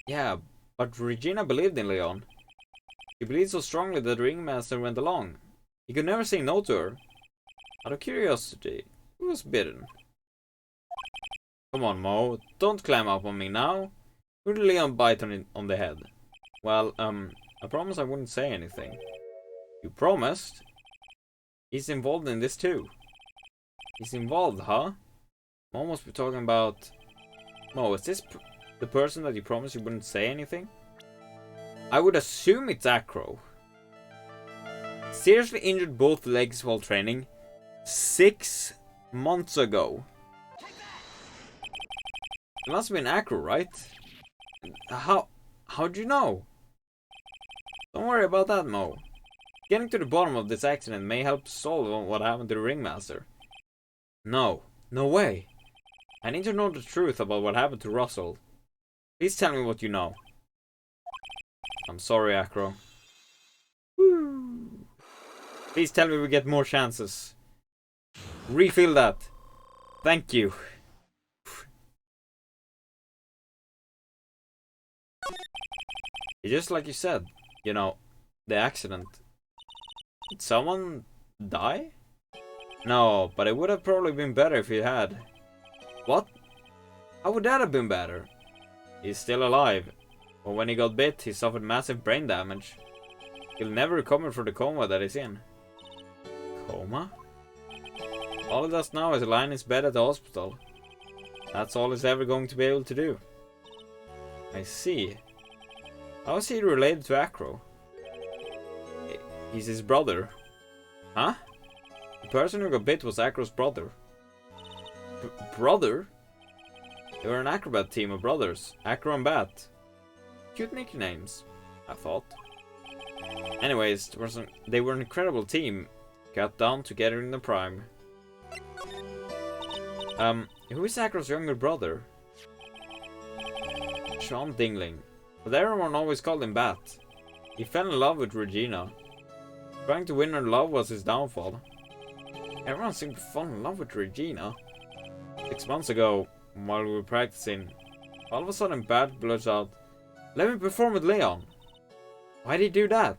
Yeah, but Regina believed in Leon. She believed so strongly that the ringmaster went along. He could never say no to her. Out of curiosity, who was bitten? Come on, Mo, don't climb up on me now. Who did Leon bite on the head? Well, I promised I wouldn't say anything. You promised? He's involved in this too. He's involved, huh? Mo must be talking about... Mo, is this the person that you promised you wouldn't say anything? I would assume it's Acro. Seriously injured both legs while training 6 months ago. It must have been Acro, right? How'd you know? Don't worry about that, Mo. Getting to the bottom of this accident may help solve what happened to the ringmaster. No way. I need to know the truth about what happened to Russell. Please tell me what you know. I'm sorry, Acro. Woo. Please tell me we get more chances. Refill that. Thank you. Just like you said, you know, the accident. Did someone die? No, but it would have probably been better if he had. What? How would that have been better? He's still alive. But when he got bit, he suffered massive brain damage. He'll never recover from the coma that he's in. Coma? All he does now is lie in his bed at the hospital. That's all he's ever going to be able to do. I see. How is he related to Acro? He's his brother. Huh? The person who got bit was Acro's brother. Brother? They were an acrobat team of brothers, Acro and Bat. Cute nicknames, I thought. Anyways, they were an incredible team. Got down together in the prime. Who is Acro's younger brother? Sean Dingling. But everyone always called him Bat. He fell in love with Regina. Trying to win her love was his downfall. Everyone seemed to fall in love with Regina. 6 months ago, while we were practicing, all of a sudden Bat blurts out, "Let me perform with Leon." Why'd he do that?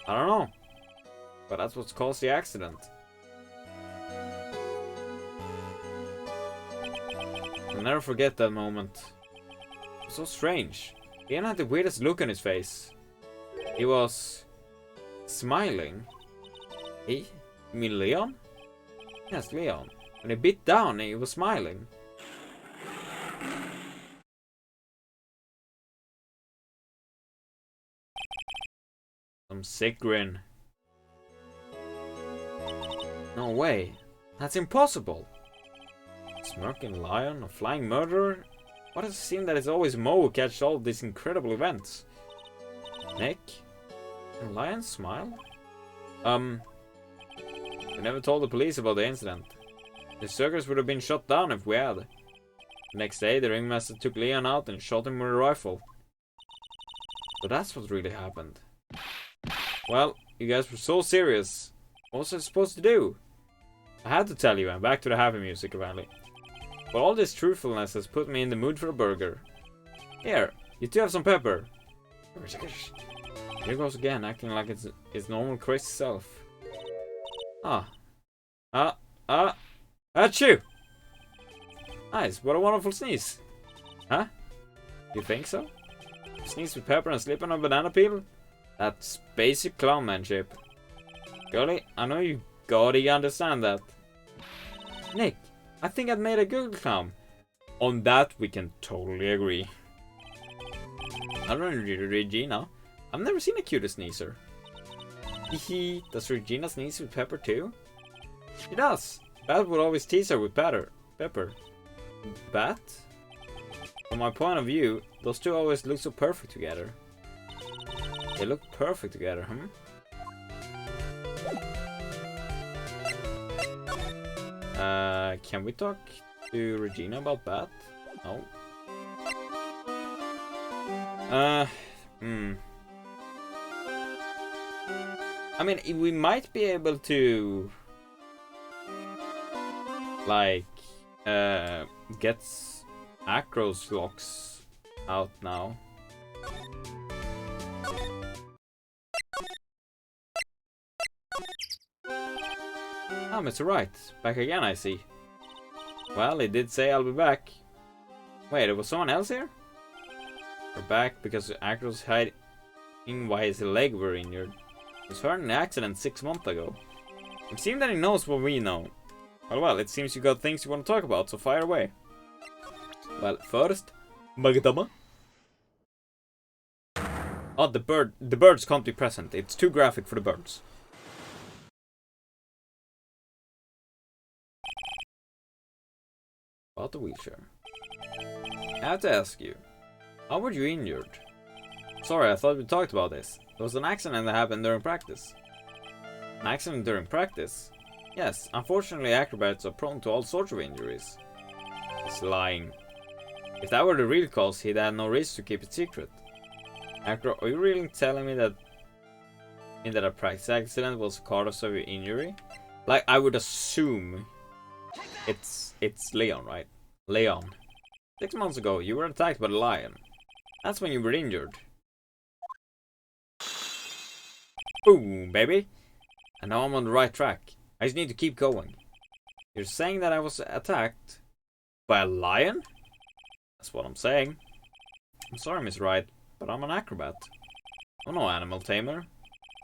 I don't know. But that's what caused the accident. I'll never forget that moment. It was so strange. Leon had the weirdest look on his face. He was smiling. You mean Leon? Yes, Leon. When he bit down, he was smiling. Some sick grin. No way. That's impossible. Smirking lion, a flying murderer? What does it seem that it's always Mo who catches all these incredible events? Nick? Can lions smile? We never told the police about the incident. The circus would have been shut down if we had. The next day, the ringmaster took Leon out and shot him with a rifle. So that's what really happened. Well, you guys were so serious. What was I supposed to do? I had to tell you, and back to the happy music apparently. But all this truthfulness has put me in the mood for a burger. Here, you two have some pepper. Here goes again, acting like it's his normal crazy self. Achoo! Nice, what a wonderful sneeze. Huh? You think so? Sneeze with pepper and slip on a banana peel? That's basic clownmanship. Girlie, I know you gotta understand that. Nick, I think I've made a good clown. On that, we can totally agree. I don't know Regina. I've never seen a cuter sneezer. Hehe, does Regina sneeze with pepper too? She does. Bat would always tease her with pepper. Bat? From my point of view, those two always look so perfect together. They look perfect together, huh? Can we talk to Regina about Bat? No. I mean, we might be able to, like, get Acro's locks out now. Ah, Mr. Wright. Back again, I see. Well, he did say I'll be back. Wait, there was someone else here? We're back because Acro's hiding why his leg were injured. He was hurt in an accident 6 months ago. It seems that he knows what we know. Well, it seems you got things you want to talk about, so fire away. Well, first, Magadama. Oh, the birds can't be present. It's too graphic for the birds. About the wheelchair. I have to ask you, how were you injured? Sorry, I thought we talked about this. There was an accident that happened during practice. An accident during practice? Yes, unfortunately acrobats are prone to all sorts of injuries. He's lying. If that were the real cause, he'd had no reason to keep it secret. Acro, are you really telling me that a practice accident was a cause of your injury? Like, I would assume it's Leon, right? Leon. 6 months ago, you were attacked by the lion. That's when you were injured. Boom, baby. And now I'm on the right track. I just need to keep going. You're saying that I was attacked by a lion? That's what I'm saying. I'm sorry, Miss Wright, but I'm an acrobat. I'm no animal tamer.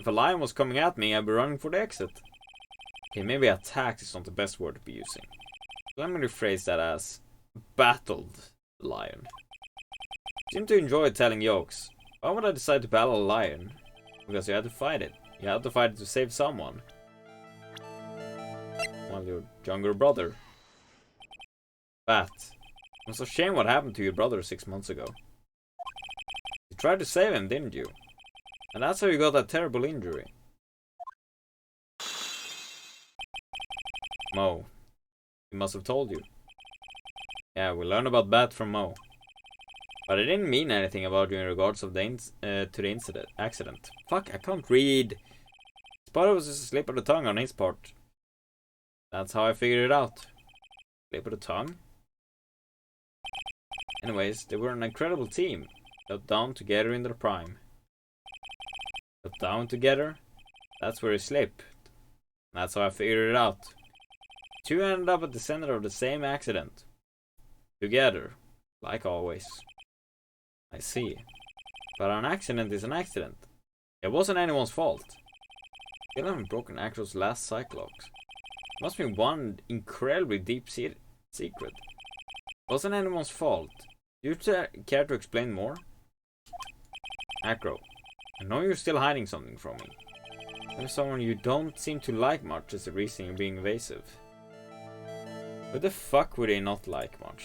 If a lion was coming at me, I'd be running for the exit. Okay, maybe attacked is not the best word to be using. Let me rephrase that as, battled the lion. You seem to enjoy telling jokes. Why would I decide to battle a lion? Because you had to fight it. You had to fight it to save someone. Well, your younger brother. Bat. It's a shame what happened to your brother 6 months ago. You tried to save him, didn't you? And that's how you got that terrible injury. Mo. He must have told you. Yeah, we learned about Bat from Mo. But I didn't mean anything about you in regards of the to the accident. Fuck, I can't read. Spot was just a slip of the tongue on his part. That's how I figured it out. Slip of the tongue? Anyways, they were an incredible team. Got down together in their prime. Got down together? That's where he slipped. That's how I figured it out. Two ended up at the center of the same accident. Together. Like always. I see. But an accident is an accident. It wasn't anyone's fault. Still haven't broken Acro's last Cyclops. Must be one incredibly deep secret. Wasn't anyone's fault. Do you care to explain more? Acro, I know you're still hiding something from me. There's someone you don't seem to like much is the reason you're being evasive. Who the fuck would they not like much?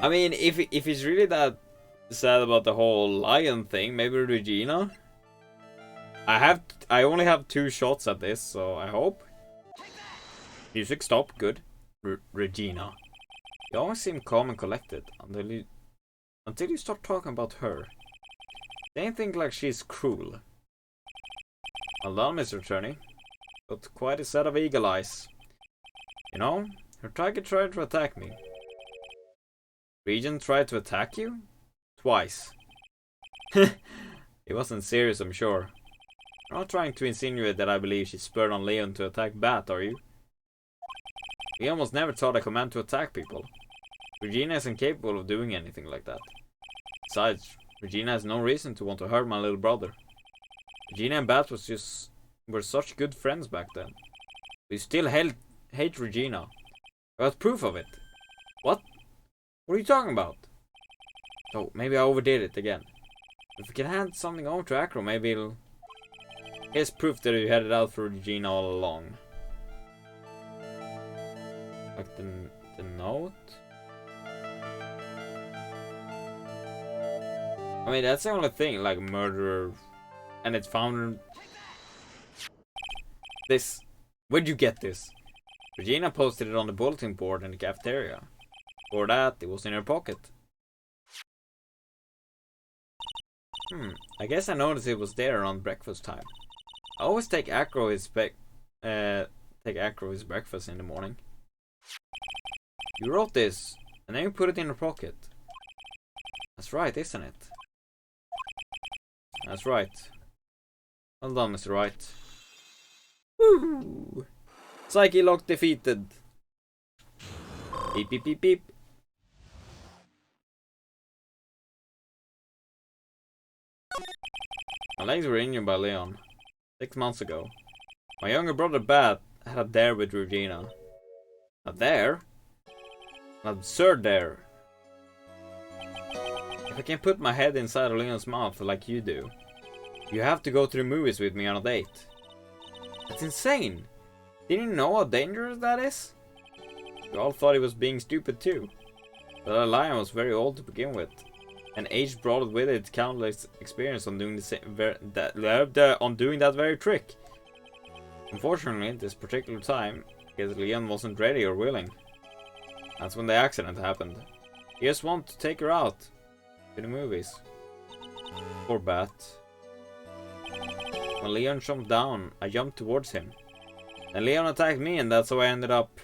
I mean, if he's really that sad about the whole lion thing, maybe Regina? I only have 2 shots at this, so I hope. Music stop, good. Regina. You always seem calm and collected until you start talking about her. They think like she's cruel. Well done, Mr. Attorney. Got quite a set of eagle eyes. You know, her target tried to attack me. Regent tried to attack you? Twice. He wasn't serious, I'm sure. You're not trying to insinuate that I believe she spurred on Leon to attack Bat, are you? We almost never taught a command to attack people. Regina isn't capable of doing anything like that. Besides, Regina has no reason to want to hurt my little brother. Regina and Bat were such good friends back then. We still hate Regina. I got proof of it. What? What are you talking about? Oh, maybe I overdid it again. If we can hand something over to Acro, maybe it'll... Here's proof that you had it out for Regina all along. Like the note? I mean, that's the only thing, like murderer... And it's found... This... Where'd you get this? Regina posted it on the bulletin board in the cafeteria. Before that, it was in her pocket. I guess I noticed it was there around breakfast time. I always take Acro his breakfast in the morning. You wrote this, and then you put it in your pocket. That's right, isn't it? That's right. Well done, Mr. Wright. Woo! Psyche lock defeated. Beep beep beep beep. My legs were injured by Leon 6 months ago. My younger brother Bat had a dare with Regina. A dare? An absurd dare. If I can put my head inside of Leon's mouth like you do, you have to go to the movies with me on a date. That's insane! Didn't you know how dangerous that is? We all thought he was being stupid too. But that lion was very old to begin with. And age brought with it countless experience on doing that very trick. Unfortunately, this particular time, because Leon wasn't ready or willing. That's when the accident happened. He just wanted to take her out to the movies. Poor Bat. When Leon jumped down, I jumped towards him. And Leon attacked me, and that's how I ended up.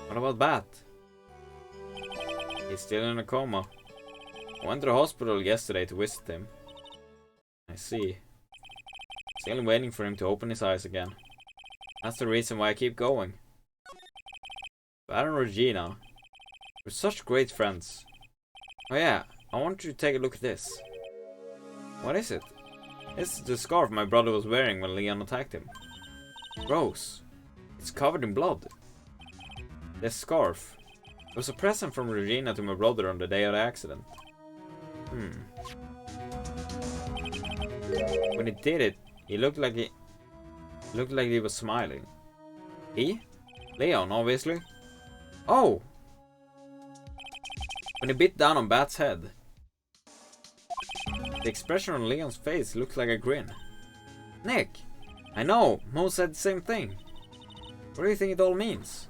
What about Bat? He's still in a coma. I went to the hospital yesterday to visit him. I see. Still waiting for him to open his eyes again. That's the reason why I keep going. Bat and Regina, we're such great friends. Oh yeah, I want you to take a look at this. What is it? This is the scarf my brother was wearing when Leon attacked him. Gross. It's covered in blood. The scarf. It was a present from Regina to my brother on the day of the accident. When he did it, he looked like he was smiling. He? Leon, obviously. Oh! When he bit down on Bat's head. The expression on Leon's face looked like a grin. Nick! I know, Mo said the same thing. What do you think it all means?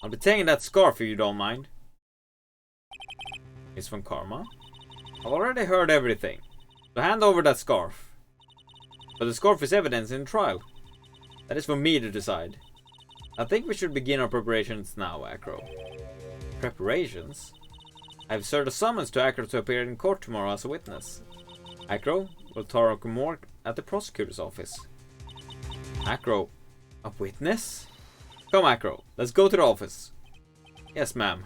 I'll be taking that scarf if you don't mind. It's from Karma. I've already heard everything, so hand over that scarf. But the scarf is evidence in the trial. That is for me to decide. I think we should begin our preparations now, Acro. Preparations? I've served a summons to Acro to appear in court tomorrow as a witness. Acro will talk more at the prosecutor's office. Acro, a witness? Come, Acro, let's go to the office. Yes, ma'am.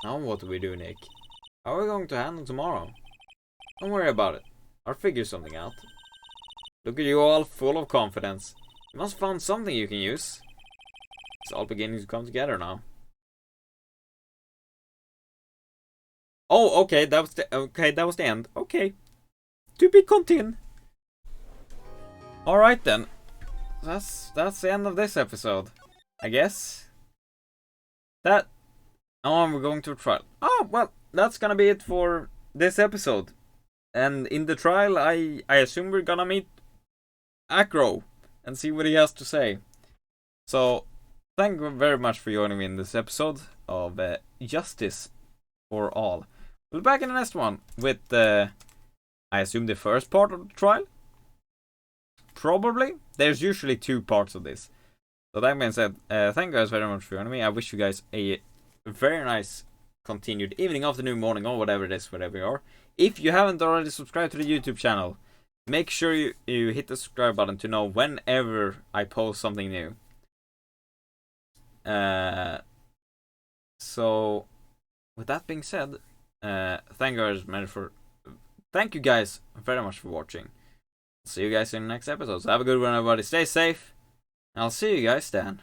Now what do we do, Nick? How are we going to handle tomorrow? Don't worry about it. I'll figure something out. Look at you all, full of confidence. You must have found something you can use. It's all beginning to come together now. Oh, okay, that was the end. Okay. To be continued. Alright then. That's the end of this episode. I guess. Oh, we're going to a trial. Oh, well, that's gonna be it for this episode. And in the trial, I assume we're gonna meet Acro and see what he has to say. So, thank you very much for joining me in this episode of Justice for All. We'll be back in the next one with, I assume, the first part of the trial? Probably. There's usually 2 parts of this. So that being said, thank you guys very much for joining me. I wish you guys a very nice continued evening, afternoon, morning, or whatever it is, wherever you are. If you haven't already subscribed to the YouTube channel, make sure you hit the subscribe button to know whenever I post something new. So, with that being said, thank you guys very much for watching. See you guys in the next episode. So have a good one, everybody. Stay safe. And I'll see you guys then.